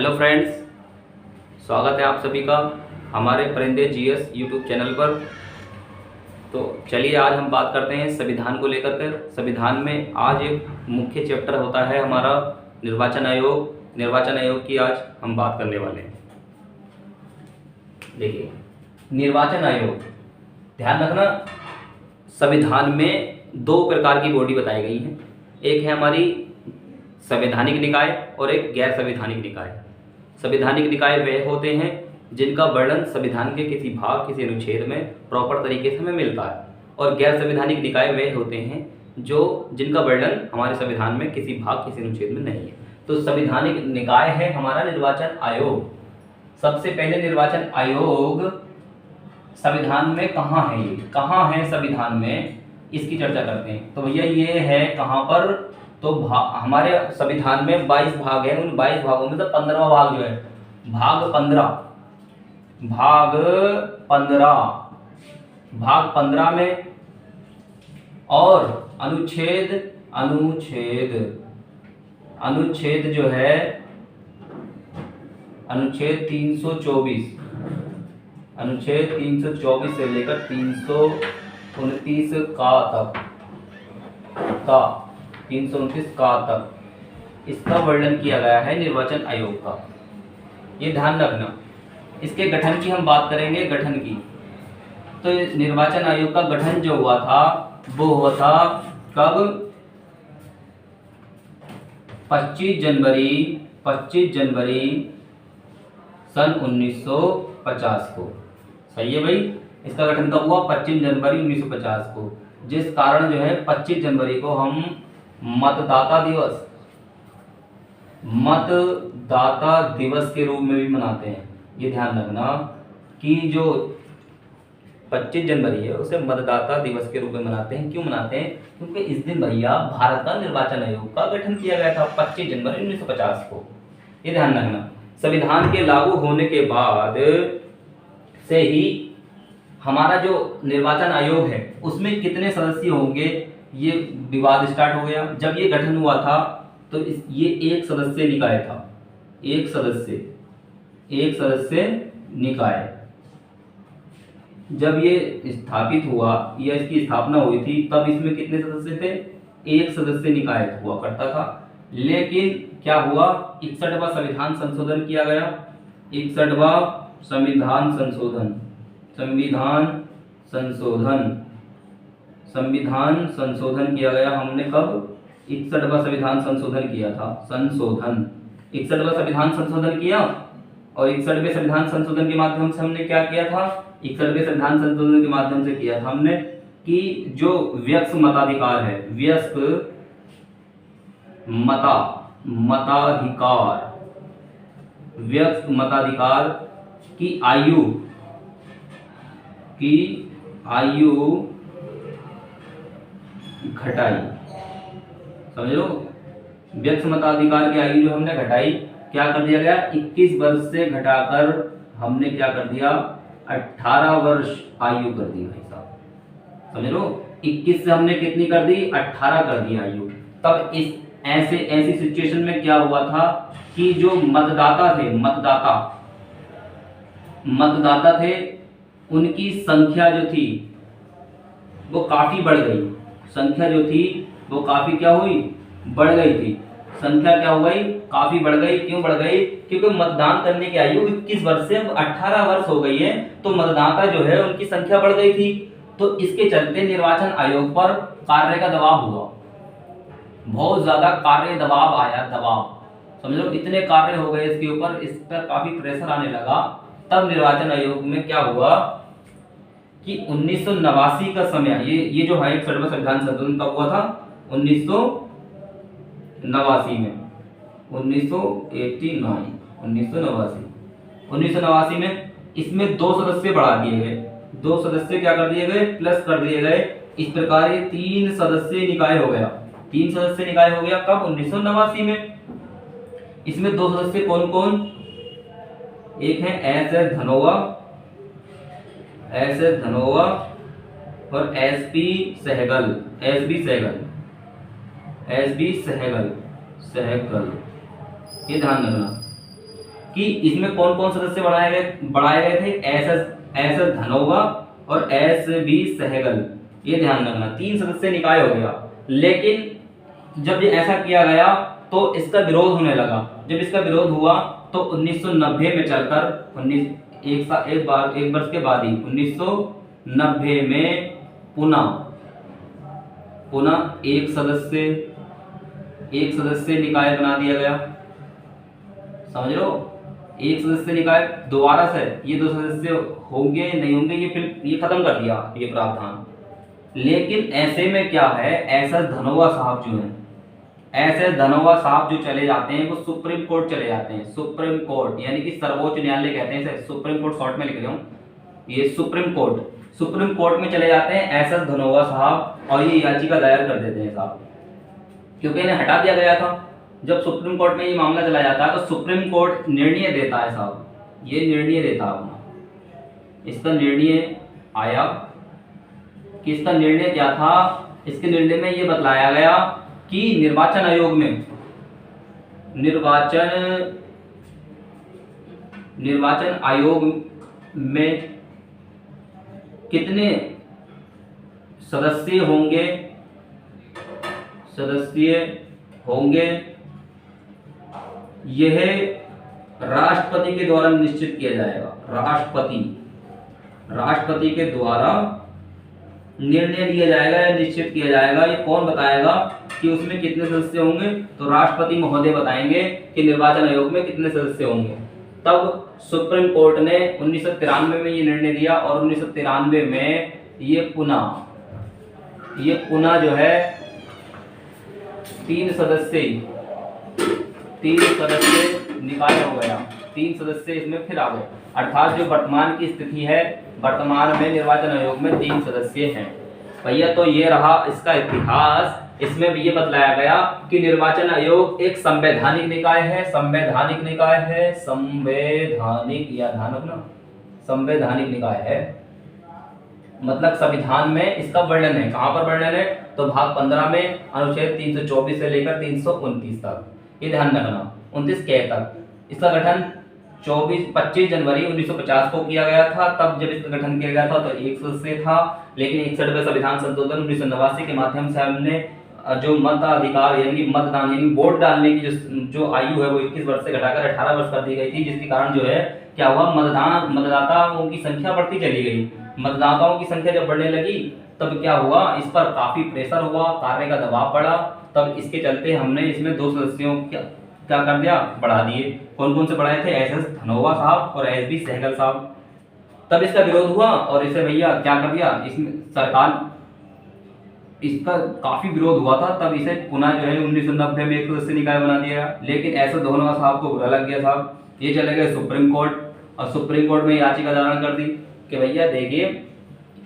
Hello friends, स्वागत है आप सभी का हमारे परिंदे जीएस यूट्यूब चैनल पर। तो चलिए आज हम बात करते हैं संविधान को लेकर कर। संविधान में आज एक मुख्य चैप्टर होता है हमारा निर्वाचन आयोग। निर्वाचन आयोग की आज हम बात करने वाले हैं। देखिए, निर्वाचन आयोग, ध्यान रखना, संविधान में दो प्रकार की बॉडी बताई गई हैं। एक है हमारी संवैधानिक निकाय और एक गैर संवैधानिक निकाय। संवैधानिक निकाय वे होते हैं जिनका वर्णन संविधान के किसी भाग, किसी अनुच्छेद में प्रॉपर तरीके से हमें मिलता है, और गैर संवैधानिक निकाय वे होते हैं जिनका वर्णन हमारे संविधान में किसी भाग, किसी अनुच्छेद में नहीं है। तो संवैधानिक निकाय है हमारा निर्वाचन आयोग। सबसे पहले निर्वाचन आयोग संविधान में कहाँ है, ये कहाँ है संविधान में, इसकी चर्चा करते हैं। तो भैया ये है कहाँ पर, तो हमारे संविधान में 22 भाग हैं। उन 22 भागों में से 15वां भाग जो है, भाग 15 में, और अनुच्छेद जो है, अनुच्छेद 324 से लेकर 329 तक इसका वर्णन किया गया है निर्वाचन आयोग का। ये ध्यान रखना। इसके गठन की हम बात करेंगे, गठन की। तो निर्वाचन आयोग का गठन जो हुआ था वो हुआ था कब, 25 जनवरी सन 1950 को। सही है भाई, इसका गठन कब हुआ, 25 जनवरी 1950 को। जिस कारण जो है 25 जनवरी को हम मतदाता दिवस के रूप में भी मनाते हैं। ये ध्यान रखना कि जो 25 जनवरी है उसे मतदाता दिवस के रूप में मनाते हैं। क्यों मनाते हैं? क्योंकि इस दिन भैया भारत का निर्वाचन आयोग का गठन किया गया था 25 जनवरी 1950 को। ये ध्यान रखना। संविधान के लागू होने के बाद से ही हमारा जो निर्वाचन आयोग है उसमें कितने सदस्य होंगे, ये विवाद स्टार्ट हो गया। जब ये गठन हुआ था तो ये एक सदस्य निकाय था, एक सदस्य निकाय। जब ये स्थापित हुआ या इसकी स्थापना हुई थी तब इसमें कितने सदस्य थे, एक सदस्य निकाय हुआ करता था। लेकिन क्या हुआ, 61वां संविधान संशोधन किया गया। 61वां संविधान संशोधन किया गया। हमने कब 61वां संविधान संशोधन किया था, 61वां संविधान संशोधन किया। और 61वें संविधान संशोधन के माध्यम से हमने क्या किया था, 61वें संविधान संशोधन के माध्यम से किया था हमने कि जो व्यस्क मताधिकार है, व्यस्क मताधिकार की आयु घटाई। समझ लो, व्यस्क मताधिकार की आयु जो हमने घटाई, क्या कर दिया गया, 21 वर्ष से घटाकर हमने क्या कर दिया, 18 वर्ष आयु कर दी भाई साहब। समझ लो, 21 से हमने कितनी कर दी, 18 कर दी आयु। तब इस ऐसी सिचुएशन में क्या हुआ था कि जो मतदाता थे उनकी संख्या जो थी वो काफी बढ़ गई। संख्या जो थी वो काफी क्या हुई, बढ़ गई थी। संख्या क्या हो गई, काफी बढ़ गई। क्यों बढ़ गई? क्योंकि मतदान करने की आयु 21 वर्ष से अब 18 वर्ष हो गई है, तो मतदाता जो है उनकी संख्या बढ़ गई थी। तो इसके चलते निर्वाचन आयोग पर कार्य का दबाव हुआ, बहुत ज्यादा कार्य दबाव आया, समझ लो इतने कार्य हो गए इसके ऊपर, इस पर काफी प्रेशर आने लगा। तब निर्वाचन आयोग में क्या हुआ कि 1989 का समय, ये जो है 61वां संविधान संशोधन कब हुआ था, 1989 में, 1989 में। इसमें 2 सदस्य बढ़ा दिए गए, 2 सदस्य क्या कर दिए गए, प्लस कर दिए गए। इस प्रकार ये 3 सदस्यीय निकाय हो गया। 3 सदस्य निकाय हो गया कब, 1989 में। इसमें 2 सदस्य कौन कौन, एक है एस एस धनोवा और एस बी सहगल। ये ध्यान रखना। कि इसमें कौन कौन सदस्य बढ़ाए गए थे, एस एस धनोवा और एस बी सहगल। ये ध्यान रखना, 3 सदस्य निकाय हो गया। लेकिन जब ये ऐसा किया गया तो इसका विरोध होने लगा। जब इसका विरोध हुआ तो 1990 में चलकर एक वर्ष के बाद ही 1990 में पुनः एक सदस्य निकाय बना दिया गया। समझ लो, एक सदस्य निकाय दोबारा से ये 2 सदस्य होंगे नहीं होंगे, ये खत्म कर दिया ये प्रावधान। लेकिन ऐसे में क्या है, एसएस धनोवा साहब जो हैं, एसएस धनोवा साहब जो चले जाते हैं वो सुप्रीम कोर्ट चले जाते हैं। सुप्रीम कोर्ट यानी कि सर्वोच्च न्यायालय कहते हैं इसे, सुप्रीम कोर्ट शॉर्ट में लिख रहा हूँ, ये सुप्रीम कोर्ट में चले जाते हैं एसएस धनोवा साहब और ये याचिका दायर कर देते हैं साहब, क्योंकि इन्हें हटा दिया गया था। जब सुप्रीम कोर्ट में ये मामला चला जाता है तो सुप्रीम कोर्ट निर्णय देता है साहब, ये निर्णय देता है अपना। इसका निर्णय आया कि इसका निर्णय क्या था, इसके निर्णय में ये बतलाया गया कि निर्वाचन आयोग में कितने सदस्य होंगे यह राष्ट्रपति के द्वारा निश्चित किया जाएगा। राष्ट्रपति के द्वारा निर्णय लिया जाएगा या निश्चित किया जाएगा। ये कौन बताएगा कि उसमें कितने सदस्य होंगे, तो राष्ट्रपति महोदय बताएंगे कि निर्वाचन आयोग में कितने सदस्य होंगे। तब सुप्रीम कोर्ट ने 1993 में ये निर्णय दिया और 1993 में ये पुनः जो है 3 सदस्य निकाय हो गया, 3 सदस्य इसमें फिर आ गए। अर्थात जो वर्तमान की स्थिति है, वर्तमान में निर्वाचन आयोग में 3 सदस्य हैं भैया। तो ये रहा इसका इतिहास। इसमें भी ये बतलाया गया कि निर्वाचन आयोग एक संवैधानिक निकाय है, संवैधानिक निकाय है। मतलब संविधान में इसका वर्णन है। कहाँ पर वर्णन है, तो भाग 15 में अनुच्छेद 324 से लेकर 329 तक। ये ध्यान रखना, 29 के तक। इसका गठन 25 जनवरी 1950 को किया गया था। तब जब इसका गठन किया गया था तो 1 सदस्य था, लेकिन 61वें संविधान संशोधन 1989 के माध्यम से हमने जो मताधिकार यानी मतदान यानी वोट डालने की जो आयु है वो 21 वर्ष से घटाकर 18 वर्ष कर दी गई थी, जिसके कारण जो है क्या हुआ, मतदाताओं की संख्या बढ़ती चली गई। मतदाताओं की संख्या जब बढ़ने लगी तब क्या हुआ, इस पर काफी प्रेशर हुआ, कार्य का दबाव पड़ा। तब इसके चलते हमने इसमें 2 सदस्यों क्या कर दिया, बढ़ा दिए। कौन कौन से बढ़ाए थे, एसएस धनोवा साहब और एसबी सहगल साहब। तब इसका विरोध हुआ और इसे भैया क्या कर दिया, इसमें सरकार इसका काफी विरोध हुआ था। तब इसे पुनः जो है 1990 में एक सदस्य निकाय बना दिया। लेकिन एसएस धनोवा साहब को बुरा लग गया साहब, ये चले गए सुप्रीम कोर्ट और सुप्रीम कोर्ट में याचिका दायर कर दी कि भैया देखिए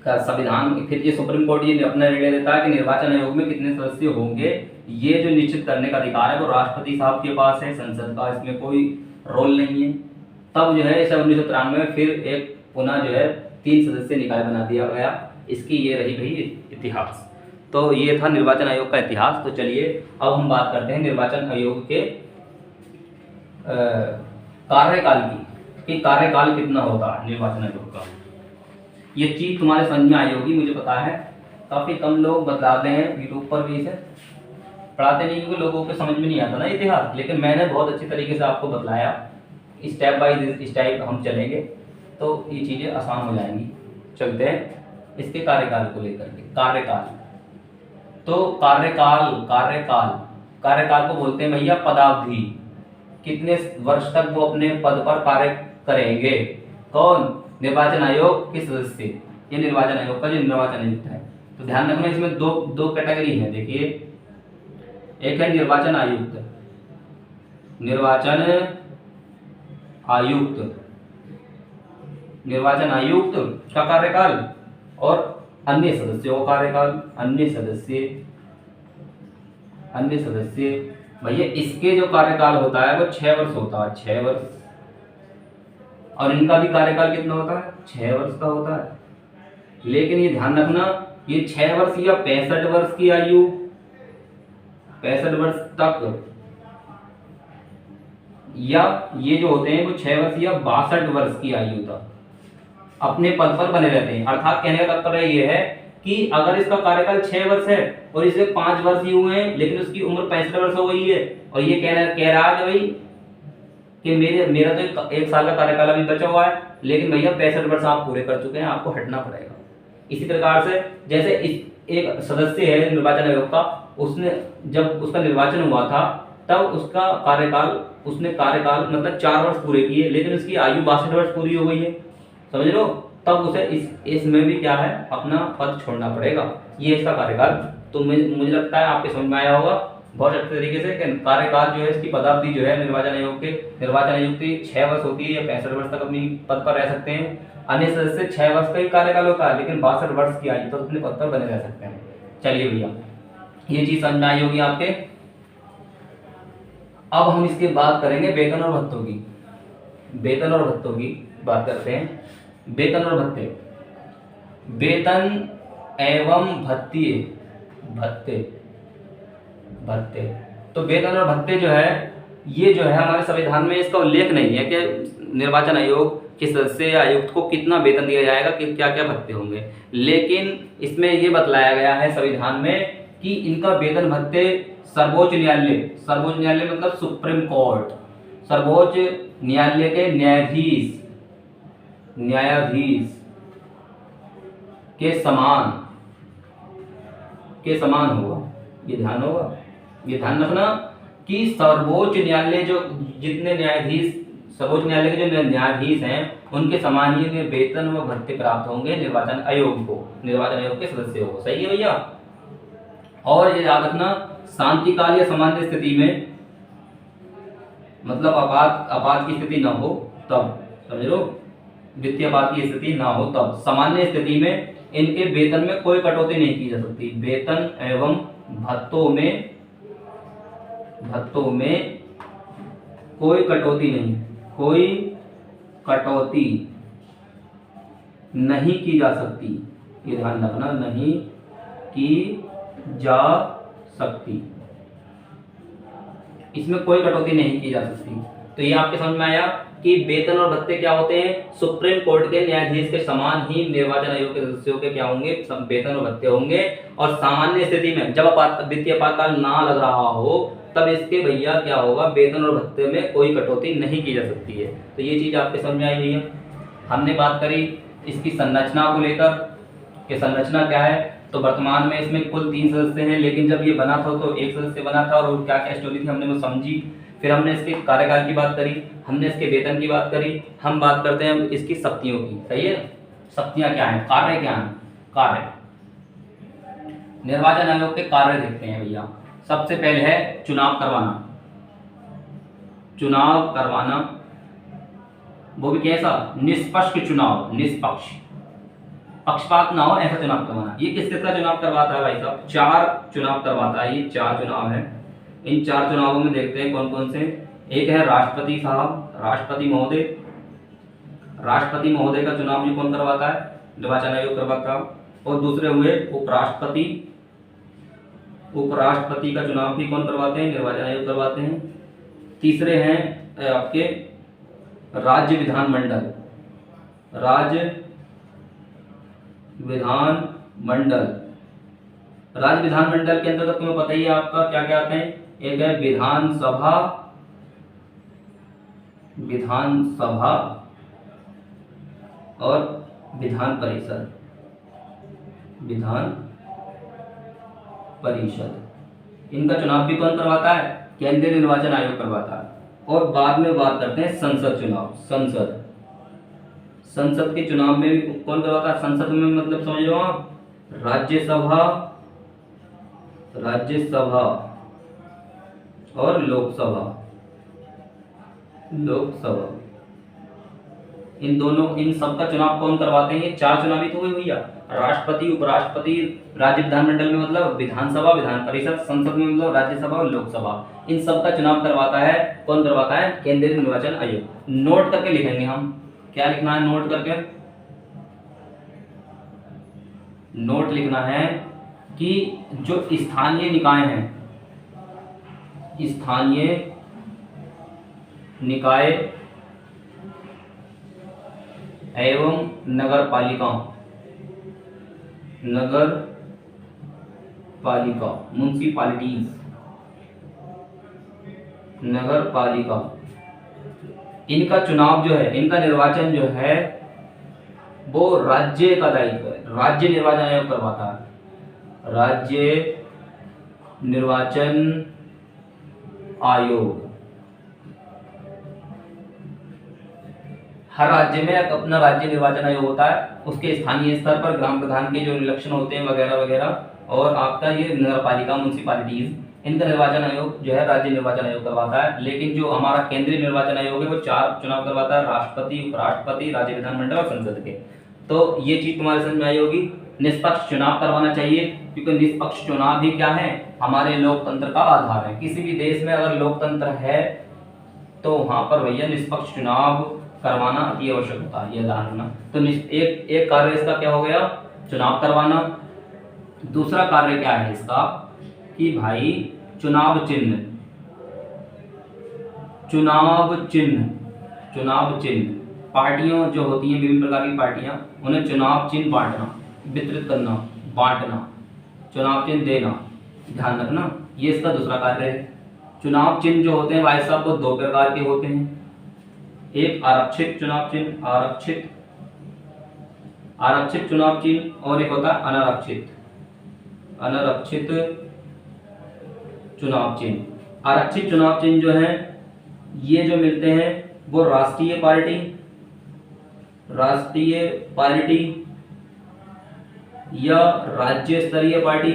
संविधान। फिर ये सुप्रीम कोर्ट ये अपना निर्णय देता है कि निर्वाचन आयोग में कितने सदस्य होंगे, ये जो निश्चित करने का अधिकार है वो राष्ट्रपति साहब के पास है, संसद का इसमें कोई रोल नहीं है। तब जो है इसे 1993 में फिर एक पुनः जो है 3 सदस्य निकाय बना दिया गया। इसकी ये रही भाई इतिहास। तो ये था निर्वाचन आयोग का इतिहास। तो चलिए अब हम बात करते हैं निर्वाचन आयोग के कार्यकाल की, कि कार्यकाल कितना होता है निर्वाचन आयोग का। ये चीज तुम्हारे समझ में आई होगी, मुझे पता है। काफी कम लोग बताते हैं यूट्यूब पर भी, इसे पढ़ाते नहीं क्योंकि लोगों को समझ में नहीं आता ना इतिहास। लेकिन मैंने बहुत अच्छी तरीके से आपको बतलाया, स्टेप बाय स्टेप हम चलेंगे तो ये चीजें आसान हो जाएंगी। चलते हैं इसके कार्यकाल को लेकर के। कार्यकाल तो कार्यकाल को बोलते हैं भैया पदावधि। कितने वर्ष तक वो अपने पद पर कार्य करेंगे, कौन, निर्वाचन आयोग के सदस्य। ये निर्वाचन आयोग का जो निर्वाचन आयुक्त है। तो ध्यान रखना इसमें दो कैटेगरी है। देखिए, एक है निर्वाचन आयुक्त, निर्वाचन आयुक्त का कार्यकाल और अन्य सदस्यों का कार्यकाल। अन्य सदस्य भैया इसके जो कार्यकाल होता है वो 6 वर्ष होता है, 6 वर्ष। और इनका भी कार्यकाल कितना होता है, 6 वर्ष का होता है। लेकिन ये ध्यान रखना, ये 6 वर्ष या 65 वर्ष की आयु, 65 वर्ष तक या ये जो होते हैं वो 6 वर्ष या 62 वर्ष की आयु तक अपने पद पर बने रहते हैं। अर्थात कहने का तात्पर्य ये है कि अगर इसका कार्यकाल 6 वर्ष है और इसे 5 वर्ष ही हुए हैं लेकिन उसकी उम्र 65 वर्ष हो गई है और ये कह रहा है कि भाई कि मेरा तो 1 साल का कार्यकाल अभी बचा हुआ है, लेकिन भैया 65 वर्ष आप पूरे कर चुके हैं, आपको हटना पड़ेगा। इसी प्रकार से जैसे एक सदस्य है निर्वाचन आयोग का, उसने जब उसका निर्वाचन हुआ था तब उसका उसने कार्यकाल मतलब 4 वर्ष पूरे किए, लेकिन उसकी आयु 62 वर्ष पूरी हो गई है, समझ लो, तब उसे इसमें भी क्या है अपना पद छोड़ना पड़ेगा। ये इसका कार्यकाल। तो मुझे लगता है आपके समझ में आया होगा बहुत अच्छे तरीके से कि कार्यकाल जो है इसकी पदावधि जो है निर्वाचन आयोग की 6 वर्ष होती है या 65 वर्ष तक अपनी पद पर रह सकते हैं। अन्य सदस्य 6 वर्ष का ही कार्यकाल होता है लेकिन 62 वर्ष की आयु तक अपने पद पर बने रह सकते हैं। चलिए भैया, ये चीज समझ में आई होगी आपके। अब हम इसके बात करेंगे वेतन और भत्तों की। वेतन और भत्तों की बात करते हैं। वेतन और भत्ते, वेतन एवं भत्ते। तो वेतन और भत्ते जो है ये जो है हमारे संविधान में इसका उल्लेख नहीं है कि निर्वाचन आयोग के सदस्य या आयुक्त को कितना वेतन दिया जाएगा, कि क्या क्या भत्ते होंगे, लेकिन इसमें ये बतलाया गया है संविधान में कि इनका वेतन भत्ते सर्वोच्च न्यायालय मतलब सुप्रीम कोर्ट, सर्वोच्च न्यायालय के न्यायाधीश के समान होगा। ये ध्यान रखना कि सर्वोच्च न्यायालय जो जितने न्यायाधीश सर्वोच्च न्यायालय के जो न्यायाधीश हैं उनके समान ही वेतन व भत्ते प्राप्त होंगे निर्वाचन आयोग के सदस्यों को। सही है भैया। और ये याद रखना, शांतिकाल या सामान्य स्थिति में मतलब आपात की स्थिति ना हो तब, समझ लो, वित्तीय आपात की स्थिति ना हो तब, सामान्य स्थिति में इनके वेतन में कोई कटौती नहीं की जा सकती। वेतन एवं भत्तों में कोई कटौती नहीं की जा सकती। ये ध्यान रखना, नहीं की जा सकती, इसमें कोई कटौती नहीं की जा सकती। तो ये आपके समझ में आया कि वेतन और भत्ते क्या होते हैं। सुप्रीम कोर्ट के न्यायाधीश के समान ही निर्वाचन आयोग के सदस्यों के क्या होंगे, सब वेतन और भत्ते होंगे। और सामान्य स्थिति में जब वित्तीय आपातकाल ना लग रहा हो तब इसके भैया क्या होगा, वेतन और भत्ते में कोई कटौती नहीं की जा सकती है। तो ये चीज आपके समझ में आई भैया। हमने बात करी इसकी संरचना को लेकर कि संरचना क्या है। तो वर्तमान में इसमें कुल 3 सदस्य हैं, लेकिन जब ये बना था तो 1 सदस्य बना था और क्या क्या स्टोरी थी हमने वो समझी। फिर हमने इसके कार्यकाल की बात करी, हमने इसके वेतन की बात करी। हम बात करते हैं इसकी शक्तियों की। सही है, शक्तियां क्या हैं, कार्य क्या हैं। कार्य, निर्वाचन आयोग के कार्य देखते हैं भैया। सबसे पहले है चुनाव करवाना, वो भी कैसा, निष्पक्ष चुनाव, पक्षपात ना हो ऐसा चुनाव करवाना। ये किस का चुनाव करवाता है भाई साहब, 4 चुनाव करवाता है। ये 4 चुनाव है। इन 4 चुनावों में देखते हैं कौन कौन से। एक है राष्ट्रपति महोदय का चुनाव भी कौन करवाता है, निर्वाचन आयोग करवाता है। और दूसरे हुए उपराष्ट्रपति का चुनाव भी कौन करवाते हैं, निर्वाचन आयोग करवाते हैं। तीसरे हैं आपके राज्य विधानमंडल के अंतर्गत तुम्हें पता ही है आपका क्या क्या आते हैं। एक है विधानसभा और विधान परिषद। इनका चुनाव भी कौन करवाता है, केंद्रीय निर्वाचन आयोग करवाता है। और बाद में बात करते हैं संसद चुनाव। संसद के चुनाव में भी कौन करवाता है, संसद में मतलब समझ लो आप राज्यसभा और लोकसभा। इन सब का चुनाव कौन करवाते हैं, ये 4 चुनाव ही तो हुए भैया। राष्ट्रपति, उपराष्ट्रपति, राज्य विधानमंडल में मतलब विधानसभा, विधान परिषद, संसद में मतलब राज्यसभा और लोकसभा। इन सब का चुनाव करवाता है कौन, करवाता है केंद्रीय निर्वाचन आयोग। नोट करके लिखेंगे हम, क्या लिखना है नोट करके, नोट लिखना है कि जो स्थानीय निकाय हैं, स्थानीय निकाय एवं नगर पालिकाओं, नगर पालिका, म्युनिसिपैलिटीज, नगर पालिका, इनका चुनाव जो है, इनका निर्वाचन जो है वो राज्य का दायित्व है, राज्य निर्वाचन आयोग करवाता है, राज्य निर्वाचन आयोग। हर राज्य में एक अपना राज्य निर्वाचन आयोग होता है, उसके स्थानीय स्तर पर ग्राम प्रधान के जो इलेक्शन होते हैं वगैरह वगैरह, और आपका ये नगर पालिका, म्युनिसिपैलिटीज, इनका निर्वाचन आयोग जो है राज्य निर्वाचन आयोग करवाता है। लेकिन जो हमारा केंद्रीय निर्वाचन आयोग है वो 4 चुनाव करवाता है, राष्ट्रपति, उपराष्ट्रपति, राज्य विधानमंडल और संसद के। तो ये चीज तुम्हारे समझ में आई होगी। निष्पक्ष चुनाव करवाना चाहिए, क्योंकि निष्पक्ष चुनाव ही क्या है, हमारे लोकतंत्र का आधार है। किसी भी देश में अगर लोकतंत्र है तो वहां पर भैया निष्पक्ष चुनाव करवाना अति आवश्यक होता है, ये ध्यान रखना। तो एक कार्य इसका क्या हो गया, चुनाव करवाना। दूसरा कार्य क्या है इसका कि भाई चुनाव चिन्ह, चुनाव चिन्ह, चुनाव चिन्ह, पार्टियों जो होती हैं, विभिन्न प्रकार की पार्टियां, उन्हें चुनाव चिन्ह बांटना, वितरित करना, बांटना, चुनाव चिन्ह देना, ध्यान रखना, ये इसका दूसरा कार्य है। चुनाव चिन्ह जो होते हैं भाई साहब वो 2 प्रकार के होते हैं, एक आरक्षित चुनाव चिन्ह, आरक्षित चुनाव चिन्ह, और एक होता है अनारक्षित चुनाव चिन्ह। आरक्षित चुनाव चिन्ह जो है ये जो मिलते हैं वो राष्ट्रीय पार्टी या राज्य स्तरीय पार्टी,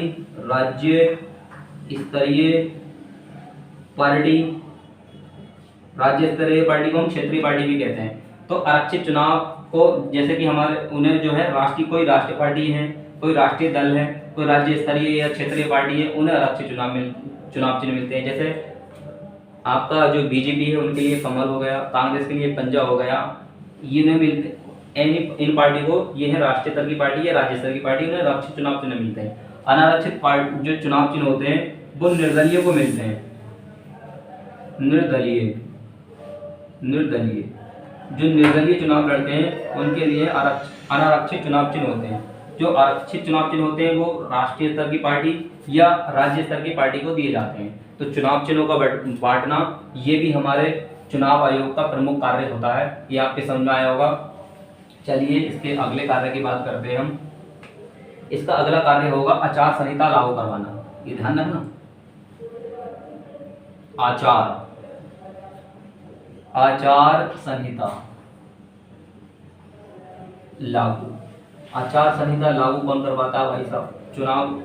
राज्य स्तरीय पार्टी को हम क्षेत्रीय पार्टी भी कहते हैं। तो आरक्षित चुनाव को, जैसे कि हमारे उन्हें जो है कोई राष्ट्रीय पार्टी है, कोई राष्ट्रीय दल है, कोई राज्य स्तरीय या क्षेत्रीय पार्टी है, उन्हें आरक्षित चुनाव चिन्ह मिलते हैं। जैसे आपका जो बीजेपी है उनके लिए कमल हो गया, कांग्रेस के लिए पंजा हो गया, ये नहीं मिलते इन पार्टी को, ये है राष्ट्रीय स्तर की पार्टी या राज्य स्तर की पार्टी, उन्हें आरक्षित चुनाव चिन्ह मिलते हैं। अनारक्षित जो चुनाव चिन्ह होते हैं वो निर्दलीय को मिलते हैं, निर्दलीय जो निर्दलीय चुनाव लड़ते हैं उनके लिए अनारक्षित चुनाव चिन्ह होते हैं। जो आरक्षित चुनाव चिन्ह होते हैं वो राष्ट्रीय स्तर की पार्टी या राज्य स्तर की पार्टी को दिए जाते हैं। तो चुनाव चिन्हों का बांटना ये भी हमारे चुनाव आयोग का प्रमुख कार्य होता है, ये आपके समझ में आया होगा। चलिए इसके अगले कार्य की बात करते हैं हम। इसका अगला कार्य होगा आचार संहिता लागू करवाना, ये ध्यान रखना, आचार संहिता लागू। आचार संहिता लागू कौन करवाता है भाई साहब?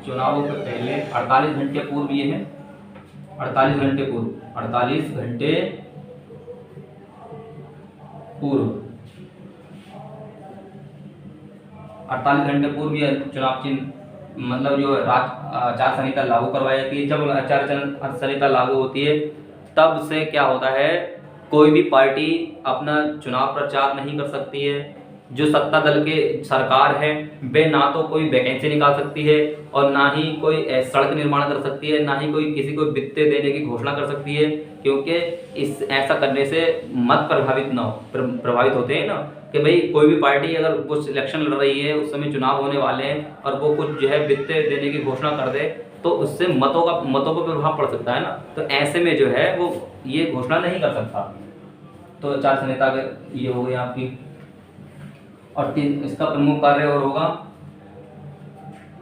चुनावों के पहले 48 घंटे पूर्व, ये है 48 घंटे पूर्व, 48 घंटे पूर्व यह चुनाव चिन्ह मतलब जो आचार संहिता लागू करवाई जाती है। जब आचार संहिता लागू होती है तब से क्या होता है, कोई भी पार्टी अपना चुनाव प्रचार नहीं कर सकती है। जो सत्ता दल के सरकार है वे ना तो कोई वैकेंसी निकाल सकती है और ना ही कोई सड़क निर्माण कर सकती है, ना ही कोई किसी को वित्त देने की घोषणा कर सकती है, क्योंकि ऐसा करने से मत प्रभावित होते हैं ना, कि भाई कोई भी पार्टी अगर कुछ इलेक्शन लड़ रही है, उस समय चुनाव होने वाले हैं और वो कुछ जो है वित्त देने की घोषणा कर दे तो उससे मतों पर प्रभाव पड़ सकता है ना। तो ऐसे में जो है वो ये घोषणा नहीं कर सकता। तो आचार संहिता ये हो गई आपकी। और इसका प्रमुख कार्य और होगा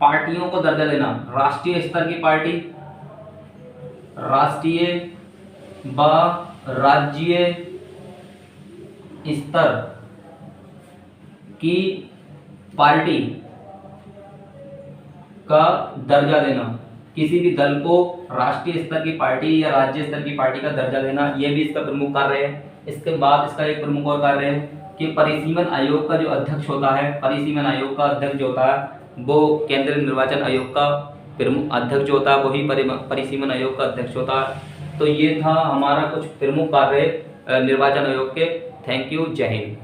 पार्टियों को दर्जा देना। राष्ट्रीय स्तर की पार्टी, राष्ट्रीय व राज्य स्तर की पार्टी का दर्जा देना। किसी भी दल को राष्ट्रीय स्तर की पार्टी या राज्य स्तर की पार्टी का दर्जा देना, यह भी इसका प्रमुख कार्य है। इसके बाद इसका एक प्रमुख और कार्य है कि परिसीमन आयोग का जो अध्यक्ष होता है, परिसीमन आयोग का अध्यक्ष जो होता है वो केंद्रीय निर्वाचन आयोग का प्रमुख अध्यक्ष होता है, वही परिसीमन आयोग का अध्यक्ष होता है। तो ये था हमारा कुछ प्रमुख कार्य निर्वाचन आयोग के। थैंक यू, जय हिंद।